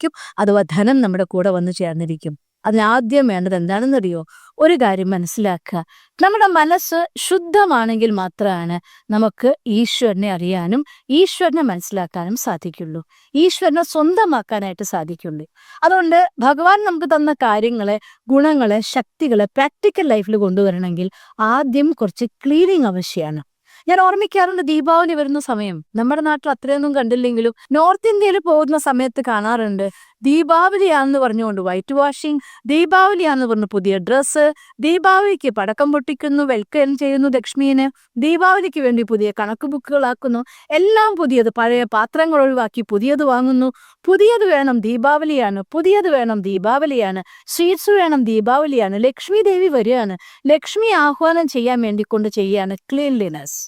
സൗഖ്യം അഥവാ ധനം നമ്മുടെ കൂടെ വന്നു ചേർന്നിരിക്കും. അതിനാദ്യം വേണ്ടത് എന്താണെന്നറിയോ? ഒരു കാര്യം മനസ്സിലാക്കുക. നമ്മുടെ മനസ്സ് ശുദ്ധമാണെങ്കിൽ മാത്രമാണ് നമുക്ക് ഈശ്വരനെ അറിയാനും ഈശ്വരനെ മനസ്സിലാക്കാനും സാധിക്കുള്ളൂ. ഈശ്വരനെ സ്വന്തമാക്കാനായിട്ട് സാധിക്കുള്ളൂ. അതുകൊണ്ട് ഭഗവാൻ നമുക്ക് തന്ന കാര്യങ്ങളെ, ഗുണങ്ങളെ, ശക്തികളെ പ്രാക്ടിക്കൽ ലൈഫിൽ കൊണ്ടുവരണമെങ്കിൽ ആദ്യം കുറച്ച് ക്ലീനിങ് ആവശ്യമാണ്. ഞാൻ ഓർമ്മിക്കാറുണ്ട്, ദീപാവലി വരുന്ന സമയം നമ്മുടെ നാട്ടിൽ അത്രയൊന്നും കണ്ടില്ലെങ്കിലും നോർത്ത് ഇന്ത്യയിൽ പോകുന്ന സമയത്ത് കാണാറുണ്ട്, ദീപാവലിയാണെന്ന് പറഞ്ഞുകൊണ്ട് വൈറ്റ് വാഷിംഗ്, ദീപാവലിയാണെന്ന് പറഞ്ഞ് പുതിയ ഡ്രസ്സ്, ദീപാവലിക്ക് പടക്കം പൊട്ടിക്കുന്നു, വെൽക്കം ചെയ്യുന്നു ലക്ഷ്മീനെ, ദീപാവലിക്ക് വേണ്ടി പുതിയ കണക്ക് ബുക്കുകളാക്കുന്നു, എല്ലാം പുതിയത്, പഴയ പാത്രങ്ങൾ ഒഴിവാക്കി പുതിയത് വാങ്ങുന്നു. പുതിയത് വേണം, ദീപാവലിയാണ്, പുതിയത് വേണം, ദീപാവലിയാണ്, സ്വീറ്റ്സ് വേണം, ദീപാവലിയാണ്, ലക്ഷ്മി ദേവി വരികയാണ്, ലക്ഷ്മി ആഹ്വാനം ചെയ്യാൻ വേണ്ടിക്കൊണ്ട് ചെയ്യാണ് ക്ലീൻലിനെസ്.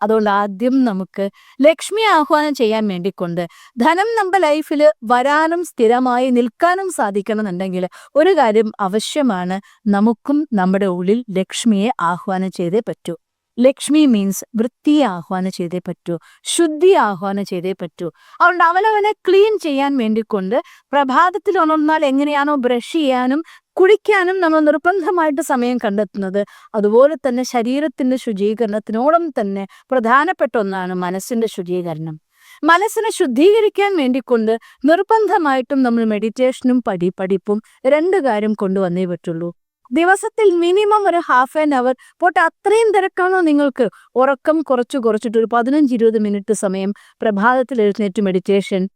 അതുകൊണ്ട് ആദ്യം നമുക്ക് ലക്ഷ്മി ആഹ്വാനം ചെയ്യാൻ വേണ്ടിക്കൊണ്ട് ധനം നമ്മുടെ ലൈഫിൽ വരാനും സ്ഥിരമായി നിൽക്കാനും സാധിക്കണമെന്നുണ്ടെങ്കിൽ ഒരു കാര്യം ആവശ്യമാണ്, നമുക്കും നമ്മുടെ ഉള്ളിൽ ലക്ഷ്മിയെ ആഹ്വാനം ചെയ്തേ പറ്റൂ. ലക്ഷ്മി മീൻസ് വൃത്തിയെ ആഹ്വാനം ചെയ്തേ പറ്റൂ, ശുദ്ധി ആഹ്വാനം ചെയ്തേ പറ്റൂ. അതുകൊണ്ട് അവനവനെ ക്ലീൻ ചെയ്യാൻ വേണ്ടിക്കൊണ്ട് പ്രഭാതത്തിൽ ഉണർന്നാൽ എങ്ങനെയാണോ ബ്രഷ് ചെയ്യാനും കുളിക്കാനും നമ്മൾ നിർബന്ധമായിട്ട് സമയം കണ്ടെത്തുന്നത്, അതുപോലെ തന്നെ ശരീരത്തിന്റെ ശുചീകരണത്തിനോളം തന്നെ പ്രധാനപ്പെട്ട ഒന്നാണ് മനസ്സിന്റെ ശുചീകരണം. മനസ്സിനെ ശുദ്ധീകരിക്കാൻ വേണ്ടിക്കൊണ്ട് നിർബന്ധമായിട്ടും നമ്മൾ മെഡിറ്റേഷനും പഠിപ്പും രണ്ട് കാര്യം കൊണ്ടുവന്നേ പറ്റുള്ളൂ. ദിവസത്തിൽ മിനിമം ഒരു ഹാഫ് ആൻ അവർ പോട്ടെ, അത്രയും തിരക്കാണോ നിങ്ങൾക്ക്, ഉറക്കം കുറച്ചിട്ട് ഒരു 15-20 മിനിറ്റ് സമയം പ്രഭാതത്തിൽ എഴുന്നേറ്റ് മെഡിറ്റേഷൻ